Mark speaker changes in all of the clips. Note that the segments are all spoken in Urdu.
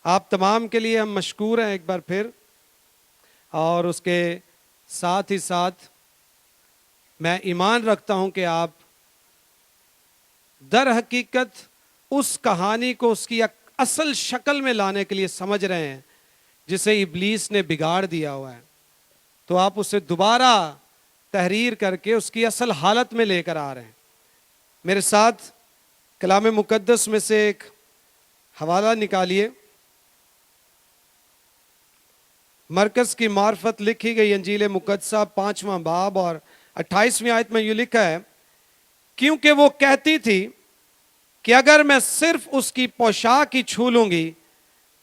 Speaker 1: آپ تمام کے لیے ہم مشکور ہیں ایک بار پھر، اور اس کے ساتھ ہی ساتھ میں ایمان رکھتا ہوں کہ آپ در حقیقت اس کہانی کو اس کی اصل شکل میں لانے کے لیے سمجھ رہے ہیں جسے ابلیس نے بگاڑ دیا ہوا ہے، تو آپ اسے دوبارہ تحریر کر کے اس کی اصل حالت میں لے کر آ رہے ہیں۔ میرے ساتھ کلام مقدس میں سے ایک حوالہ نکالیے۔ مرکز کی معرفت لکھی گئی انجیل مقدسہ 5واں باب اور 28ویں آیت میں یہ لکھا ہے، کیونکہ وہ کہتی تھی کہ اگر میں صرف اس کی پوشاک ہی چھو لوں گی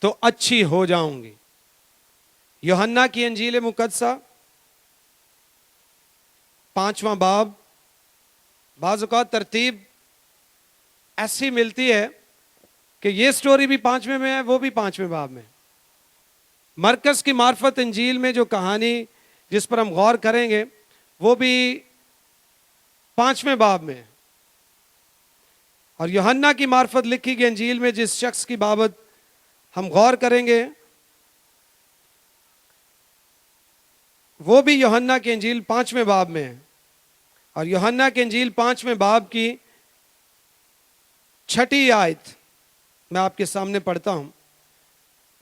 Speaker 1: تو اچھی ہو جاؤں گی۔ یوحنا کی انجیل مقدسہ 5واں باب، بعض اوقات ترتیب ایسی ملتی ہے کہ یہ سٹوری بھی 5ویں میں ہے، وہ بھی 5ویں باب میں۔ مرکز کی معرفت انجیل میں جو کہانی جس پر ہم غور کریں گے وہ بھی 5ویں باب میں ہے، اور یوحنا کی معرفت لکھی گئی انجیل میں جس شخص کی بابت ہم غور کریں گے وہ بھی یوحنا کی انجیل 5ویں باب میں ہے۔ اور یوحنا کی انجیل 5ویں باب کی 6 آیت میں آپ کے سامنے پڑھتا ہوں۔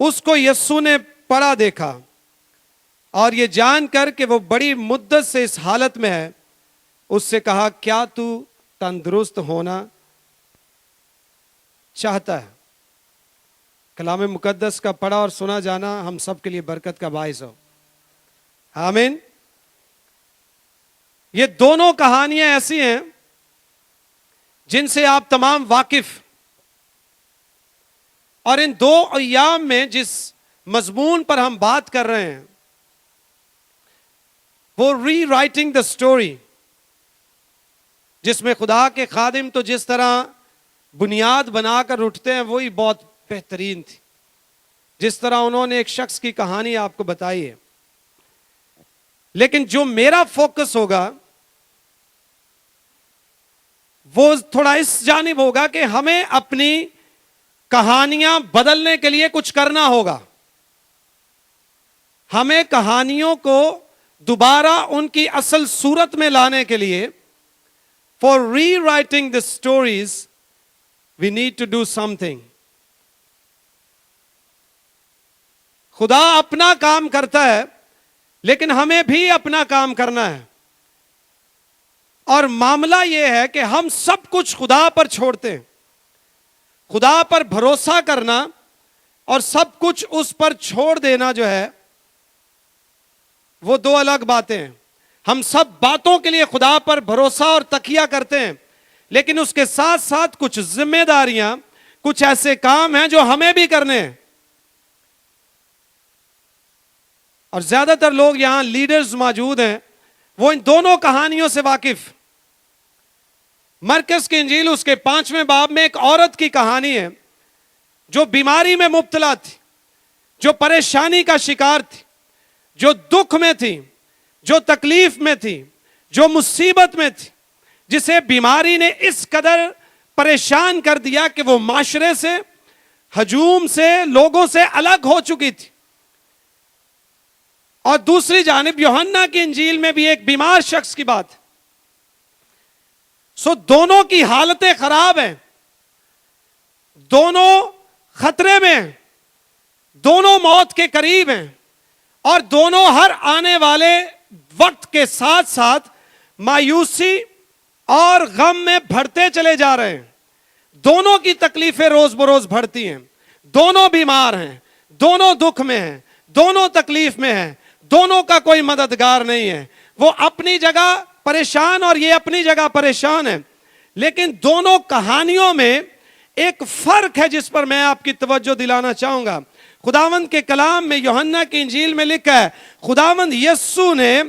Speaker 1: اس کو یسوع نے پڑا دیکھا اور یہ جان کر کہ وہ بڑی مدت سے اس حالت میں ہے، اس سے کہا، کیا تو تندرست ہونا چاہتا ہے؟ کلام مقدس کا پڑھا اور سنا جانا ہم سب کے لیے برکت کا باعث ہو، آمین۔ یہ دونوں کہانیاں ایسی ہیں جن سے آپ تمام واقف، اور ان 2 ایام میں جس مضمون پر ہم بات کر رہے ہیں وہ ری رائٹنگ دا سٹوری، جس میں خدا کے خادم تو جس طرح بنیاد بنا کر اٹھتے ہیں وہی بہت بہترین تھی، جس طرح انہوں نے ایک شخص کی کہانی آپ کو بتائی ہے۔ لیکن جو میرا فوکس ہوگا وہ تھوڑا اس جانب ہوگا کہ ہمیں اپنی کہانیاں بدلنے کے لیے کچھ کرنا ہوگا۔ ہمیں کہانیوں کو دوبارہ ان کی اصل صورت میں لانے کے لیے for rewriting the stories we need to do something۔ خدا اپنا کام کرتا ہے لیکن ہمیں بھی اپنا کام کرنا ہے، اور معاملہ یہ ہے کہ ہم سب کچھ خدا پر چھوڑتے ہیں۔ خدا پر بھروسہ کرنا اور سب کچھ اس پر چھوڑ دینا جو ہے وہ 2 الگ باتیں ہیں۔ ہم سب باتوں کے لیے خدا پر بھروسہ اور تکیہ کرتے ہیں، لیکن اس کے ساتھ ساتھ کچھ ذمہ داریاں، کچھ ایسے کام ہیں جو ہمیں بھی کرنے ہیں۔ اور زیادہ تر لوگ یہاں لیڈرز موجود ہیں، وہ ان دونوں کہانیوں سے واقف۔ مرکز کی انجیل اس کے 5ویں باب میں ایک عورت کی کہانی ہے جو بیماری میں مبتلا تھی، جو پریشانی کا شکار تھی، جو دکھ میں تھی، جو تکلیف میں تھی، جو مصیبت میں تھی، جسے بیماری نے اس قدر پریشان کر دیا کہ وہ معاشرے سے، ہجوم سے، لوگوں سے الگ ہو چکی تھی۔ اور دوسری جانب یوحنا کی انجیل میں بھی ایک بیمار شخص کی بات ہے۔ سو دونوں کی حالتیں خراب ہیں، دونوں خطرے میں ہیں، دونوں موت کے قریب ہیں، اور دونوں ہر آنے والے وقت کے ساتھ ساتھ مایوسی اور غم میں بڑھتے چلے جا رہے ہیں۔ دونوں کی تکلیفیں روز بروز بڑھتی ہیں، دونوں بیمار ہیں، دونوں دکھ میں ہیں، دونوں تکلیف میں ہیں، دونوں کا کوئی مددگار نہیں ہے۔ وہ اپنی جگہ پریشان اور یہ اپنی جگہ پریشان ہے، لیکن دونوں کہانیوں میں ایک فرق ہے جس پر میں آپ کی توجہ دلانا چاہوں گا۔ خداوند کے کلام میں یوحنا کی انجیل میں لکھا ہے، خداوند یسوع نے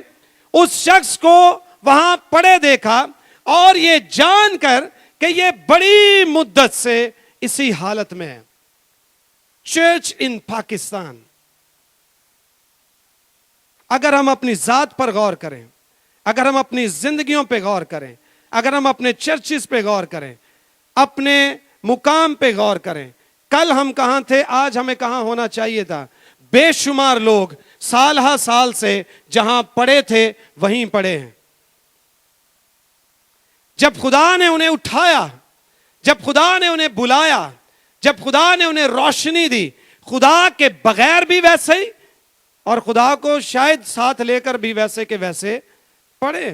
Speaker 1: اس شخص کو وہاں پڑے دیکھا اور یہ جان کر کہ یہ بڑی مدت سے اسی حالت میں ہے۔ چرچ ان پاکستان، اگر ہم اپنی ذات پر غور کریں، اگر ہم اپنی زندگیوں پہ غور کریں، اگر ہم اپنے چرچز پہ غور کریں، اپنے مقام پہ غور کریں، کل ہم کہاں تھے، آج ہمیں کہاں ہونا چاہیے تھا. بے شمار لوگ سال ہا سال سے جہاں پڑے تھے وہیں پڑے ہیں. جب خدا نے انہیں اٹھایا، جب خدا نے انہیں بلایا، جب خدا نے انہیں روشنی دی، خدا کے بغیر بھی ویسے ہی اور خدا کو شاید ساتھ لے کر بھی ویسے کے ویسے پڑے.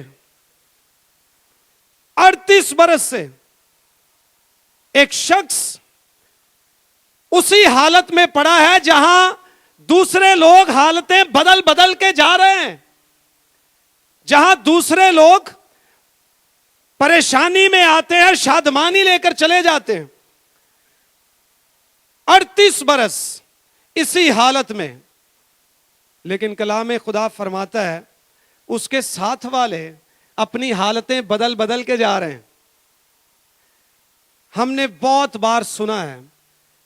Speaker 1: 38 برس سے ایک شخص اسی حالت میں پڑا ہے جہاں دوسرے لوگ حالتیں بدل بدل کے جا رہے ہیں، جہاں دوسرے لوگ پریشانی میں آتے ہیں، شادمانی لے کر چلے جاتے ہیں. 38 برس اسی حالت میں. لیکن کلام خدا فرماتا ہے اس کے ساتھ والے اپنی حالتیں بدل بدل کے جا رہے ہیں. ہم نے بہت بار سنا ہے،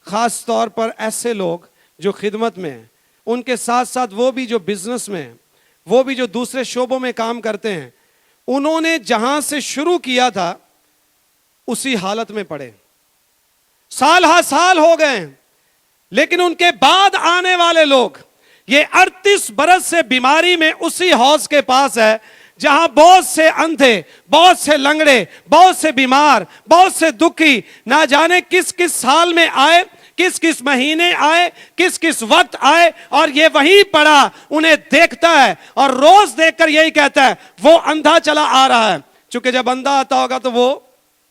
Speaker 1: خاص طور پر ایسے لوگ جو خدمت میں ہیں، ان کے ساتھ ساتھ وہ بھی جو بزنس میں ہیں، وہ بھی جو دوسرے شعبوں میں کام کرتے ہیں، انہوں نے جہاں سے شروع کیا تھا اسی حالت میں پڑے. سال ہا سال ہو گئے ہیں، لیکن ان کے بعد آنے والے لوگ یہ 38 برس سے بیماری میں اسی حوض کے پاس ہے جہاں بہت سے اندھے، بہت سے لنگڑے، بہت سے بیمار، بہت سے دکھی نہ جانے کس کس سال میں آئے، کس کس مہینے آئے، کس کس وقت آئے، اور یہ وہیں پڑا انہیں دیکھتا ہے اور روز دیکھ کر یہی کہتا ہے وہ اندھا چلا آ رہا ہے. چونکہ جب اندھا آتا ہوگا تو وہ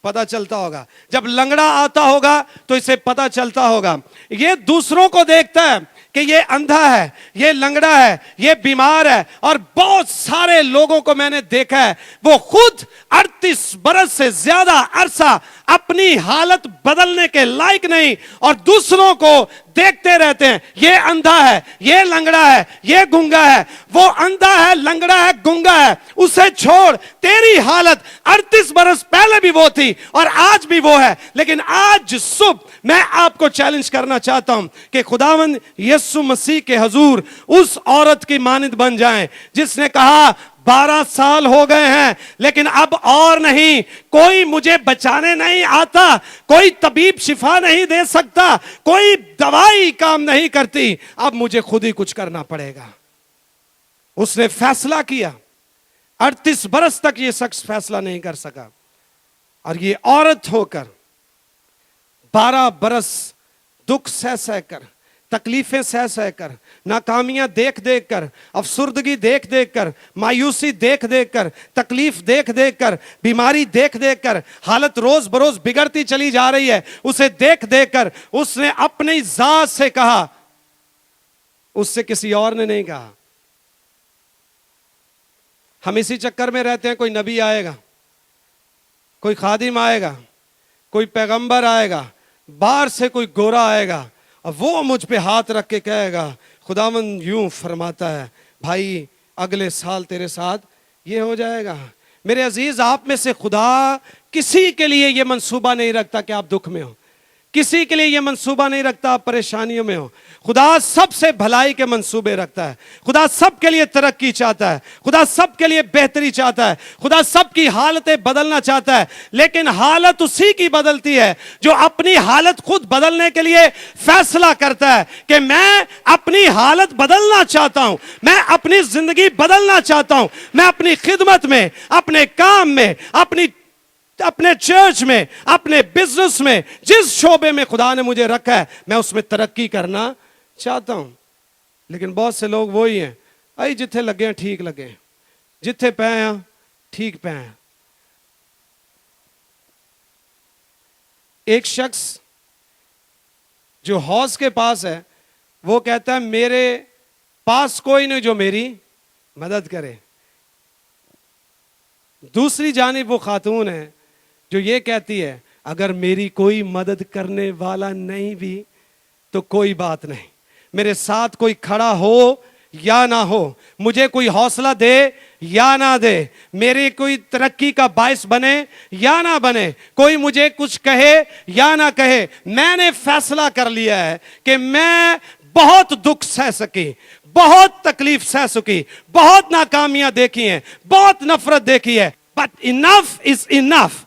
Speaker 1: پتا چلتا ہوگا، جب لنگڑا آتا ہوگا تو اسے پتا چلتا ہوگا. یہ دوسروں کو دیکھتا ہے کہ یہ اندھا ہے، یہ لنگڑا ہے، یہ بیمار ہے، اور بہت سارے لوگوں کو میں نے دیکھا ہے وہ خود 38 برس سے زیادہ عرصہ اپنی حالت بدلنے کے لائق نہیں اور دوسروں کو دیکھتے رہتے ہیں. یہ اندھا ہے، یہ لنگڑا ہے، یہ گنگا ہے. وہ اندھا ہے، لنگڑا ہے، گنگا ہے، اسے چھوڑ. تیری حالت 38 برس پہلے بھی وہ تھی اور آج بھی وہ ہے. لیکن آج صبح میں آپ کو چیلنج کرنا چاہتا ہوں کہ خداوند یسوع مسیح کے حضور اس عورت کی مانند بن جائیں جس نے کہا 12 سال ہو گئے ہیں لیکن اب اور نہیں، کوئی مجھے بچانے نہیں آتا، کوئی طبیب شفا نہیں دے سکتا، کوئی دوائی کام نہیں کرتی، اب مجھے خود ہی کچھ کرنا پڑے گا. اس نے فیصلہ کیا. 38 برس تک یہ شخص فیصلہ نہیں کر سکا اور یہ عورت ہو کر 12 برس دکھ سہ سہ کر، تکلیفیں سہ سہ کر، ناکامیاں دیکھ دیکھ کر، افسردگی دیکھ دیکھ کر، مایوسی دیکھ دیکھ کر، تکلیف دیکھ دیکھ کر، بیماری دیکھ دیکھ کر، حالت روز بروز بگڑتی چلی جا رہی ہے، اسے دیکھ دیکھ کر اس نے اپنی ذات سے کہا، اس سے کسی اور نے نہیں کہا. ہم اسی چکر میں رہتے ہیں، کوئی نبی آئے گا، کوئی خادم آئے گا، کوئی پیغمبر آئے گا، باہر سے کوئی گورا آئے گا اور وہ مجھ پہ ہاتھ رکھ کے کہے گا خداوند یوں فرماتا ہے بھائی اگلے سال تیرے ساتھ یہ ہو جائے گا. میرے عزیز، آپ میں سے خدا کسی کے لیے یہ منصوبہ نہیں رکھتا کہ آپ دکھ میں ہو، کسی کے لیے یہ منصوبہ نہیں رکھتا آپ پریشانیوں میں ہو. خدا سب سے بھلائی کے منصوبے رکھتا ہے. خدا سب کے لیے ترقی چاہتا ہے. خدا سب کے لیے بہتری چاہتا ہے. خدا سب کی حالتیں بدلنا چاہتا ہے. لیکن حالت اسی کی بدلتی ہے جو اپنی حالت خود بدلنے کے لیے فیصلہ کرتا ہے کہ میں اپنی حالت بدلنا چاہتا ہوں، میں اپنی زندگی بدلنا چاہتا ہوں، میں اپنی خدمت میں، اپنے کام میں، اپنے چرچ میں، اپنے بزنس میں، جس شعبے میں خدا نے مجھے رکھا ہے میں اس میں ترقی کرنا چاہتا ہوں. لیکن بہت سے لوگ وہی ہیں، ائی جتھے لگے ہیں ٹھیک لگے ہیں، جتھے پے ہیں ٹھیک پے ہیں. ایک شخص جو حوض کے پاس ہے وہ کہتا ہے میرے پاس کوئی نہیں جو میری مدد کرے. دوسری جانب وہ خاتون ہے جو یہ کہتی ہے اگر میری کوئی مدد کرنے والا نہیں بھی تو کوئی بات نہیں، میرے ساتھ کوئی کھڑا ہو یا نہ ہو، مجھے کوئی حوصلہ دے یا نہ دے، میری کوئی ترقی کا باعث بنے یا نہ بنے، کوئی مجھے کچھ کہے یا نہ کہے، میں نے فیصلہ کر لیا ہے کہ میں بہت دکھ سہ سکی، بہت تکلیف سہ سکی، بہت ناکامیاں دیکھی ہیں، بہت نفرت دیکھی ہے، but enough is enough.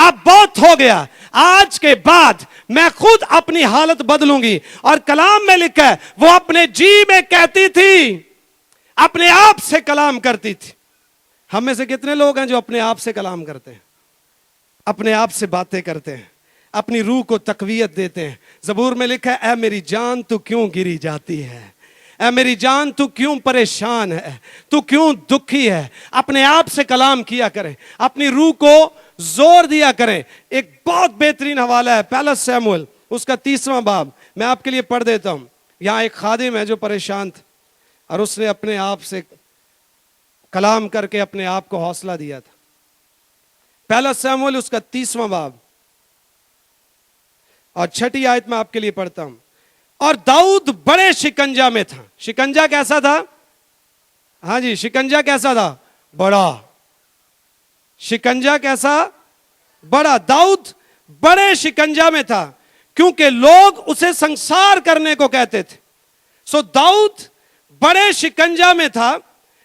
Speaker 1: اب بہت ہو گیا, آج کے بعد میں خود اپنی حالت بدلوں گی. اور کلام میں لکھا ہے وہ اپنے جی میں کہتی تھی, اپنے آپ سے کلام کرتی تھی. ہم میں سے کتنے لوگ ہیں جو اپنے آپ سے کلام کرتے ہیں, اپنے آپ سے باتیں کرتے ہیں, اپنی روح کو تقویت دیتے ہیں. زبور میں لکھا ہے اے میری جان تو کیوں گری جاتی ہے, اے میری جان تو کیوں پریشان ہے, تو کیوں دکھی ہے. اپنے آپ سے کلام کیا کریں, اپنی روح کو زور دیا کریں. ایک بہت بہترین حوالہ ہے پہلا سیموئیل اس کا 30واں باب, میں آپ کے لیے پڑھ دیتا ہوں. یہاں ایک خادم ہے جو پریشان تھا اور اس نے اپنے آپ سے کلام کر کے اپنے آپ کو حوصلہ دیا تھا. پہلا سیموئیل اس کا 30واں باب اور 6 آیت میں آپ کے لیے پڑھتا ہوں. اور داؤد بڑے شکنجا میں تھا. شکنجا کیسا تھا؟ ہاں جی, شکنجا کیسا تھا؟ بڑا. شکنجا کیسا؟ بڑا. داؤد بڑے شکنجا میں تھا کیونکہ لوگ اسے سنسار کرنے کو کہتے تھے. سو داؤد بڑے شکنجا میں تھا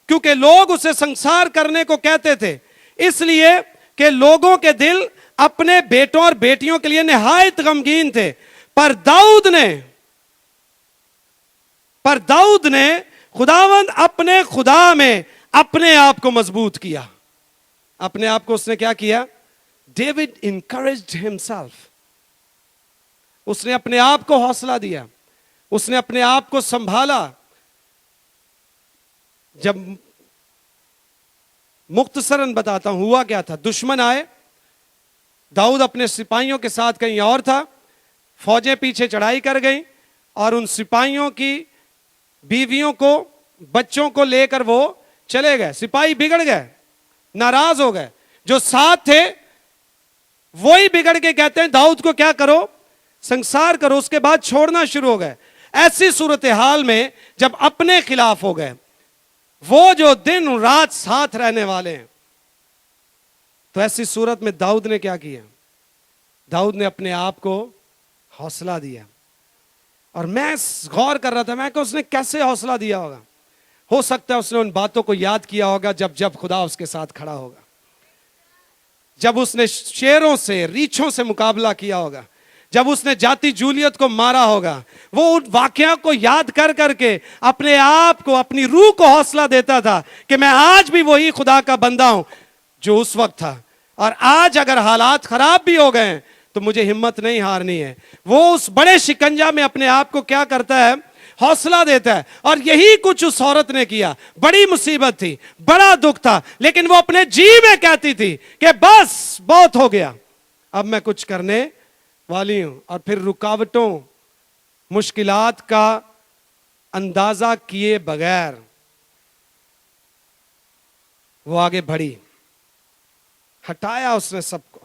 Speaker 1: کیونکہ لوگ اسے سنسار کرنے کو کہتے تھے, اس لیے کہ لوگوں کے دل اپنے بیٹوں اور بیٹیوں کے لیے نہایت غمگین تھے. پر داؤد نے خداوند اپنے خدا میں اپنے آپ کو مضبوط کیا. اپنے آپ کو اس نے کیا کیا؟ David encouraged himself. اس نے اپنے آپ کو حوصلہ دیا, اس نے اپنے آپ کو سنبھالا. جب مختصراً بتاتا ہوں ہوا کیا تھا. دشمن آئے, داؤد اپنے سپاہیوں کے ساتھ کہیں اور تھا, فوجیں پیچھے چڑھائی کر گئیں اور ان سپاہیوں کی بیویوں کو بچوں کو لے کر وہ چلے گئے. سپاہی بگڑ گئے, ناراض ہو گئے. جو ساتھ تھے وہی بگڑ کے کہتے ہیں داؤد کو کیا کرو؟ سنسار کرو. اس کے بعد چھوڑنا شروع ہو گئے. ایسی صورتحال میں جب اپنے خلاف ہو گئے, وہ جو دن رات ساتھ رہنے والے ہیں, تو ایسی صورت میں داؤد نے کیا کیا؟ داؤد نے اپنے آپ کو حوصلہ دیا. اور میں غور کر رہا تھا, میں کہ اس نے کیسے حوصلہ دیا ہوگا. ہو سکتا ہے اس نے ان باتوں کو یاد کیا ہوگا جب خدا اس کے ساتھ کھڑا ہوگا, جب اس نے شیروں سے ریچھوں سے مقابلہ کیا ہوگا, جب اس نے جاتی جولیت کو مارا ہوگا. وہ ان واقعہ کو یاد کر کر کے اپنے آپ کو, اپنی روح کو حوصلہ دیتا تھا کہ میں آج بھی وہی خدا کا بندہ ہوں جو اس وقت تھا. اور آج اگر حالات خراب بھی ہو گئے تو مجھے ہمت نہیں ہارنی ہے. وہ اس بڑے شکنجا میں اپنے آپ کو کیا کرتا ہے؟ حوصلہ دیتا ہے. اور یہی کچھ اس عورت نے کیا. بڑی مصیبت تھی, بڑا دکھ تھا, لیکن وہ اپنے جی میں کہتی تھی کہ بس بہت ہو گیا, اب میں کچھ کرنے والی ہوں. اور پھر رکاوٹوں, مشکلات کا اندازہ کیے بغیر وہ آگے بڑھی, ہٹایا اس نے سب کو.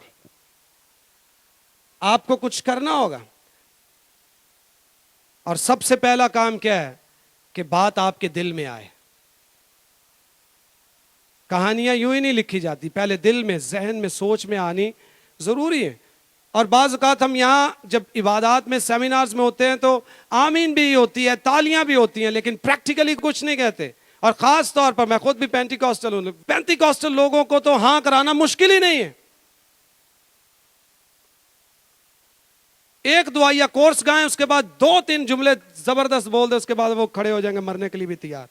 Speaker 1: آپ کو کچھ کرنا ہوگا, اور سب سے پہلا کام کیا ہے؟ کہ بات آپ کے دل میں آئے. کہانیاں یوں ہی نہیں لکھی جاتی, پہلے دل میں, ذہن میں, سوچ میں آنی ضروری ہے. اور بعض اوقات ہم یہاں جب عبادات میں, سیمینارز میں ہوتے ہیں تو آمین بھی ہوتی ہے, تالیاں بھی ہوتی ہیں, لیکن پریکٹیکلی کچھ نہیں کہتے. اور خاص طور پر میں خود بھی پینٹیکوسٹل ہوں, پینٹیکوسٹل لوگوں کو تو ہاں کرانا مشکل ہی نہیں ہے. ایک دعائیا کورس گائیں, اس کے بعد 2-3 جملے زبردست بول دے, اس کے بعد وہ کھڑے ہو جائیں گے, مرنے کے لیے بھی تیار.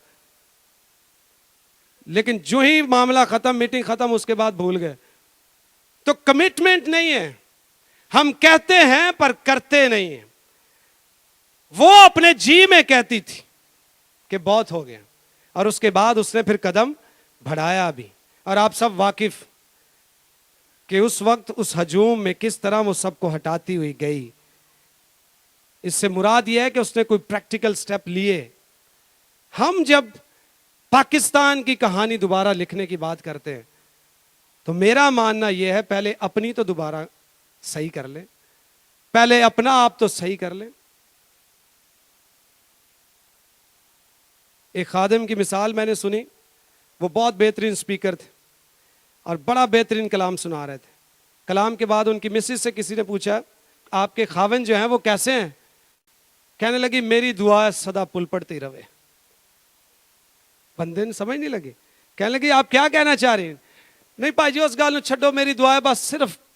Speaker 1: لیکن جو ہی معاملہ ختم, میٹنگ ختم, اس کے بعد بھول گئے. تو کمٹمنٹ نہیں ہے. ہم کہتے ہیں پر کرتے نہیں ہیں. وہ اپنے جی میں کہتی تھی کہ بہت ہو گیا, اور اس کے بعد اس نے پھر قدم بڑھایا بھی. اور آپ سب واقف کہ اس وقت اس ہجوم میں کس طرح وہ سب کو ہٹاتی ہوئی گئی. اس سے مراد یہ ہے کہ اس نے کوئی پریکٹیکل سٹیپ لیے. ہم جب پاکستان کی کہانی دوبارہ لکھنے کی بات کرتے ہیں تو میرا ماننا یہ ہے, پہلے اپنی تو دوبارہ صحیح کر لیں, پہلے اپنا آپ تو صحیح کر لیں. ایک خادم کی مثال میں نے سنی, وہ بہت بہترین سپیکر تھے اور بڑا بہترین کلام سنا رہے تھے. کلام کے بعد ان کی مسز سے کسی نے پوچھا آپ کے خاوند جو ہیں وہ کیسے ہیں؟ کہنے لگی میری دعا سدا پل پڑتی رہے. بندے نے سمجھ نہیں لگی, کہنے لگی آپ کیا کہنا چاہ رہی ہیں؟ نہیں پائی جی اس گال چھڈو, میری دعا ہے بس صرف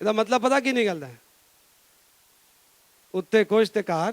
Speaker 1: ਇਹਦਾ ਮਤਲਬ ਪਤਾ ਕੀ ਨਿਕਲਦਾ ਹੈ ਉੱਤੇ ਕੁਛ ਤੇ ਘਰ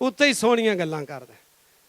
Speaker 1: ਉੱਤੇ ਹੀ ਸੋਹਣੀਆਂ ਗੱਲਾਂ ਕਰਦਾ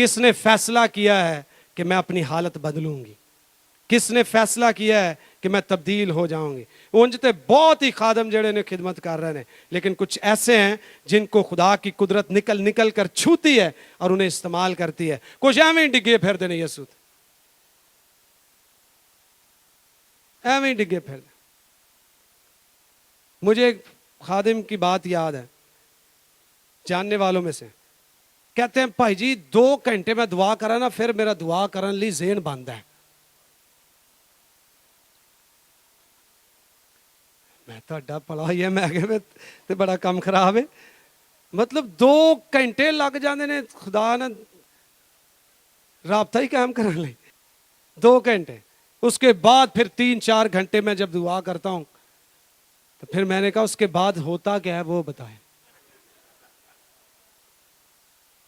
Speaker 1: کس نے فیصلہ کیا ہے کہ میں اپنی حالت بدلوں گی؟ کس نے فیصلہ کیا ہے کہ میں تبدیل ہو جاؤں گی؟ انجتے بہت ہی خادم جڑے نے خدمت کر رہے ہیں، لیکن کچھ ایسے ہیں جن کو خدا کی قدرت نکل نکل کر چھوتی ہے اور انہیں استعمال کرتی ہے. کچھ ایویں ڈگے پھرتے نے یسوع ایویں ڈگے پھر. مجھے ایک خادم کی بات یاد ہے، جاننے والوں میں سے، کہتے ہیں بھائی جی 2 گھنٹے میں دعا کرا نا پھر میرا دعا کرن لی ذہن بند ہے. میں تو پڑھا ہی ہے، میں کہ بڑا کم خراب ہے. مطلب 2 گھنٹے لگ جاندے نے خدا نے رابطہ ہی قائم کرنے لئی. 2 گھنٹے. اس کے بعد پھر 3-4 گھنٹے میں جب دعا کرتا ہوں تو پھر میں نے کہا اس کے بعد ہوتا کیا ہے وہ بتائیں.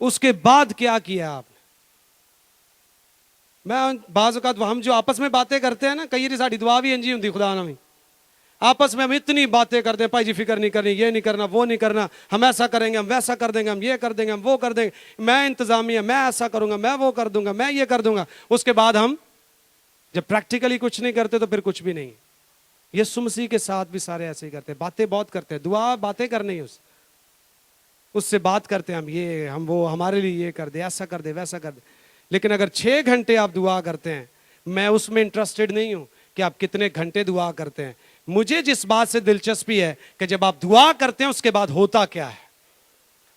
Speaker 1: اس کے بعد کیا کیا آپ نے؟ میں بعض اوقات ہم جو آپس میں باتیں کرتے ہیں نا، کئی ساری دعا بھی انجی ہوندی خدا نامی. آپس میں ہم اتنی باتیں کرتے ہیں، بھائی جی فکر نہیں کرنی، یہ نہیں کرنا، وہ نہیں کرنا، ہم ایسا کریں گے، ہم ویسا کر دیں گے، ہم یہ کر دیں گے، ہم وہ کر دیں گے، میں انتظامیہ، میں ایسا کروں گا، میں وہ کر دوں گا، میں یہ کر دوں گا. اس کے بعد ہم جب پریکٹیکلی کچھ نہیں کرتے تو پھر کچھ بھی نہیں. یسوع مسیح کے ساتھ بھی سارے ایسے ہی کرتے ہیں، باتیں بہت کرتے ہیں. دعا باتیں کرنی ہے، اس سے بات کرتے ہیں، ہم یہ ہم وہ، ہمارے لیے یہ کر دے، ایسا کر دے، ویسا کر دے. لیکن اگر 6 گھنٹے آپ دعا کرتے ہیں، میں اس میں انٹرسٹڈ نہیں ہوں کہ آپ کتنے گھنٹے دعا کرتے ہیں. مجھے جس بات سے دلچسپی ہے کہ جب آپ دعا کرتے ہیں اس کے بعد ہوتا کیا ہے،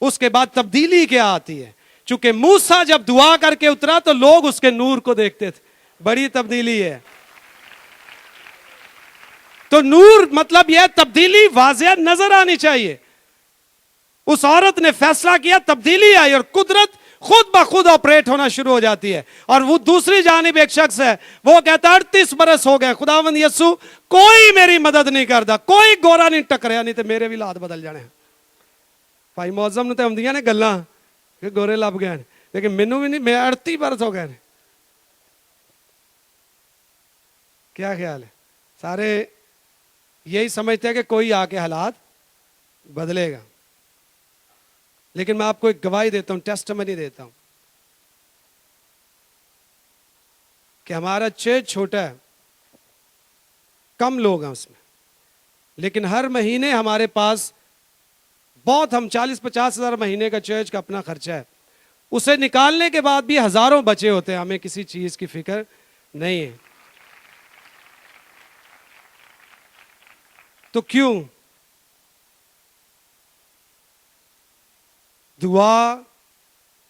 Speaker 1: اس کے بعد تبدیلی کیا آتی ہے. چونکہ موسیٰ جب دعا کر کے اترا تو لوگ اس کے نور کو دیکھتے تھے. بڑی تبدیلی ہے. تو نور مطلب یہ تبدیلی واضح نظر آنی چاہیے. اس عورت نے فیصلہ کیا، تبدیلی آئی اور قدرت خود بخود آپریٹ ہونا شروع ہو جاتی ہے. اور وہ دوسری جانب ایک شخص ہے، وہ کہتا ہے 38 برس ہو گئے خداوند یسوع کوئی میری مدد نہیں کرتا، کوئی گورا نہیں ٹکریا، نہیں تو میرے بھی لات بدل جانے. بھائی معظم نے تو ہم دیا نے گلاں کہ گورے لب گئے، لیکن مینوں بھی نہیں، میں 38 برس ہو گئے. کیا خیال ہے؟ سارے یہی سمجھتے ہیں کہ کوئی آ کے حالات بدلے گا. لیکن میں آپ کو ایک گواہی دیتا ہوں، ٹیسٹمنی دیتا ہوں کہ ہمارا چرچ چھوٹا ہے، کم لوگ ہیں اس میں، لیکن ہر مہینے ہمارے پاس بہت، ہم 40-50 ہزار مہینے کا چرچ کا اپنا خرچہ ہے. اسے نکالنے کے بعد بھی ہزاروں بچے ہوتے ہیں، ہمیں کسی چیز کی فکر نہیں ہے. تو کیوں؟ دعا،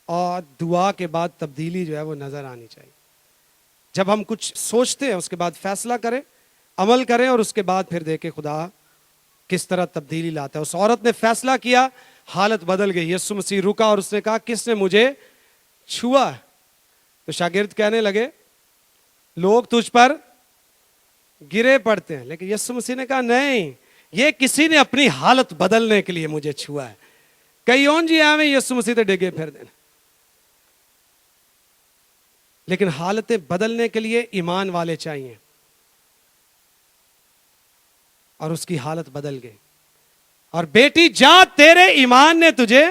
Speaker 1: اور دعا کے بعد تبدیلی جو ہے وہ نظر آنی چاہیے. جب ہم کچھ سوچتے ہیں اس کے بعد فیصلہ کریں، عمل کریں، اور اس کے بعد پھر دیکھیں خدا کس طرح تبدیلی لاتا ہے. اس عورت نے فیصلہ کیا، حالت بدل گئی. یسوع مسیح رکا اور اس نے کہا کس نے مجھے چھوا؟ تو شاگرد کہنے لگے لوگ تجھ پر گرے پڑتے ہیں. لیکن یسوع مسیح نے کہا نہیں، یہ کسی نے اپنی حالت بدلنے کے لیے مجھے چھوا ہے. کئی اون جی آویں یسوع مسیح تے ڈگے پھر دینا، لیکن حالتیں بدلنے کے لیے ایمان والے چاہیے. اور اس کی حالت بدل گئی. اور بیٹی جا، تیرے ایمان نے تجھے،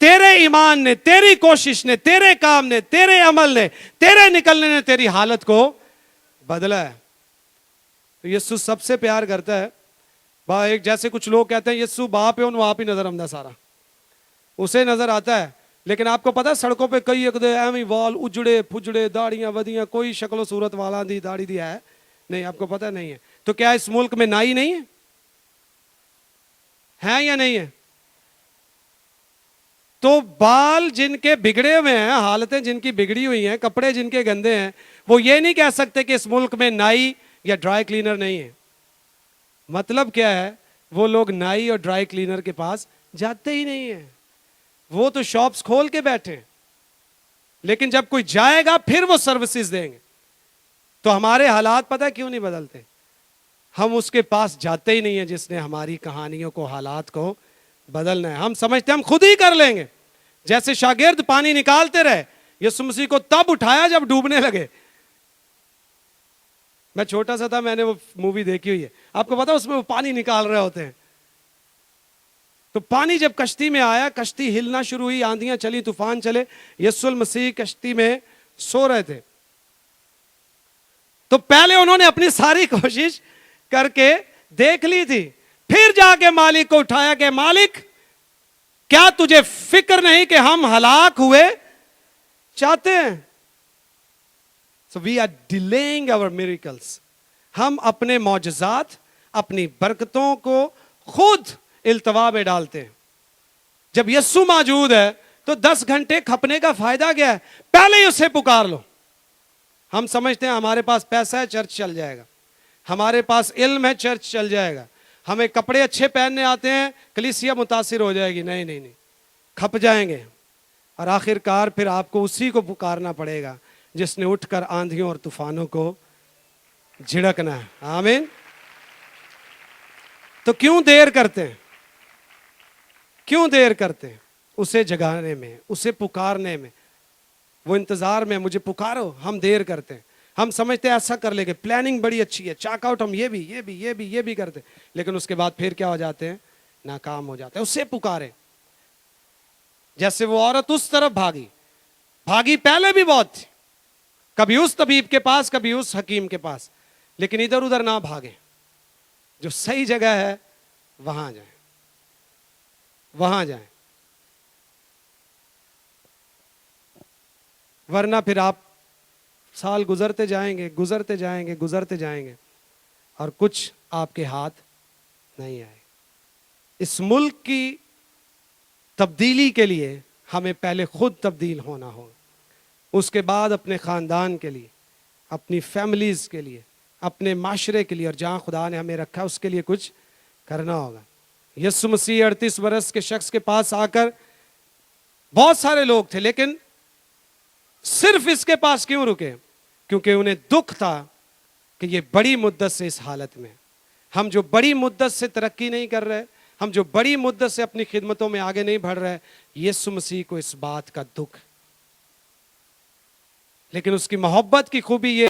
Speaker 1: تیرے ایمان نے، تیری کوشش نے، تیرے کام نے، تیرے عمل نے، تیرے نکلنے نے تیری حالت کو بدلا ہے. تو یسوع سب سے پیار کرتا ہے. ایک جیسے کچھ لوگ کہتے ہیں یسوع باپ ہے، وہ آپ ہی نظر آمدا، سارا اسے نظر آتا ہے. لیکن آپ کو پتا ہے سڑکوں پہ کئی ایک دے ایویں وال اجڑے پھجڑے، داڑیاں ودیاں، کوئی شکل و صورت والا دی داڑھی دی ہے نہیں. آپ کو پتا نہیں ہے؟ تو کیا اس ملک میں نائی نہیں ہے یا نہیں ہے؟ تو بال جن کے بگڑے ہوئے ہیں، حالتیں جن کی بگڑی ہوئی ہیں، کپڑے جن کے گندے ہیں، وہ یہ نہیں کہہ سکتے کہ اس ملک میں نائی یا ڈرائی کلینر نہیں ہے. مطلب کیا ہے؟ وہ لوگ نائی اور ڈرائی کلینر کے پاس جاتے ہی نہیں ہیں، وہ تو شاپس کھول کے بیٹھے. لیکن جب کوئی جائے گا پھر وہ سروسز دیں گے. تو ہمارے حالات پتہ کیوں نہیں بدلتے؟ ہم اس کے پاس جاتے ہی نہیں ہیں جس نے ہماری کہانیوں کو، حالات کو بدلنا ہے. ہم سمجھتے ہیں ہم خود ہی کر لیں گے. جیسے شاگرد پانی نکالتے رہے، یسوع مسیح کو تب اٹھایا جب ڈوبنے لگے. میں چھوٹا سا تھا، میں نے وہ مووی دیکھی ہوئی ہے، آپ کو پتا اس میں وہ پانی نکال رہے ہوتے ہیں. تو پانی جب کشتی میں آیا، کشتی ہلنا شروع ہوئی، آندیاں چلی، طوفان چلے، یسوع المسیح کشتی میں سو رہے تھے. تو پہلے انہوں نے اپنی ساری کوشش کر کے دیکھ لی تھی، پھر جا کے مالک کو اٹھایا کہ مالک کیا تجھے فکر نہیں کہ ہم ہلاک ہوئے چاہتے ہیں. So we are delaying our miracles. ہم اپنے معجزات، اپنی برکتوں کو خود التوا میں ڈالتے ہیں. جب یسوع موجود ہے تو 10 گھنٹے کھپنے کا فائدہ کیا ہے؟ پہلے ہی اسے پکار لو. ہم سمجھتے ہیں ہمارے پاس پیسہ ہے چرچ چل جائے گا، ہمارے پاس علم ہے چرچ چل جائے گا، ہمیں کپڑے اچھے پہننے آتے ہیں کلیسیا متاثر ہو جائے گی. نہیں نہیں نہیں، کھپ جائیں گے اور آخر کار پھر آپ کو اسی کو پکارنا پڑے گا جس نے اٹھ کر آندھیوں اور طوفانوں کو جھڑکنا ہے. آمین. تو کیوں دیر کرتے ہیں؟ کیوں دیر کرتے ہیں؟ اسے جگانے میں، اسے پکارنے میں. وہ انتظار میں مجھے پکارو، ہم دیر کرتے ہیں. ہم سمجھتے ہیں ایسا کر لیں گے، پلاننگ بڑی اچھی ہے، چاک آؤٹ ہم یہ بھی کرتے ہیں، لیکن اس کے بعد پھر کیا ہو جاتے ہیں؟ ناکام ہو جاتے ہیں. اسے پکارے. جیسے وہ عورت اس طرف بھاگی پہلے بھی بہت تھی، کبھی اس طبیب کے پاس، کبھی اس حکیم کے پاس، لیکن ادھر ادھر نہ بھاگیں. جو صحیح جگہ ہے وہاں جائیں، وہاں جائیں. ورنہ پھر آپ سال گزرتے جائیں گے اور کچھ آپ کے ہاتھ نہیں آئے. اس ملک کی تبدیلی کے لیے ہمیں پہلے خود تبدیل ہونا ہوگا، اس کے بعد اپنے خاندان کے لیے، اپنی فیملیز کے لیے، اپنے معاشرے کے لیے، اور جہاں خدا نے ہمیں رکھا اس کے لیے کچھ کرنا ہوگا. یسوع مسیح 38 برس کے شخص کے پاس آ کر، بہت سارے لوگ تھے لیکن صرف اس کے پاس کیوں رکے؟ کیونکہ انہیں دکھ تھا کہ یہ بڑی مدت سے اس حالت میں. ہم جو بڑی مدت سے ترقی نہیں کر رہے، ہم جو بڑی مدت سے اپنی خدمتوں میں آگے نہیں بڑھ رہے، یسوع مسیح کو اس بات کا دکھ. لیکن اس کی محبت کی خوبی یہ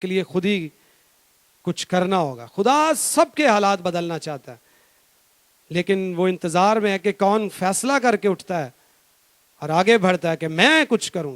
Speaker 1: کے لیے خود ہی کچھ کرنا ہوگا. خدا سب کے حالات بدلنا چاہتا ہے، لیکن وہ انتظار میں ہے کہ کون فیصلہ کر کے اٹھتا ہے اور آگے بڑھتا ہے کہ میں کچھ کروں.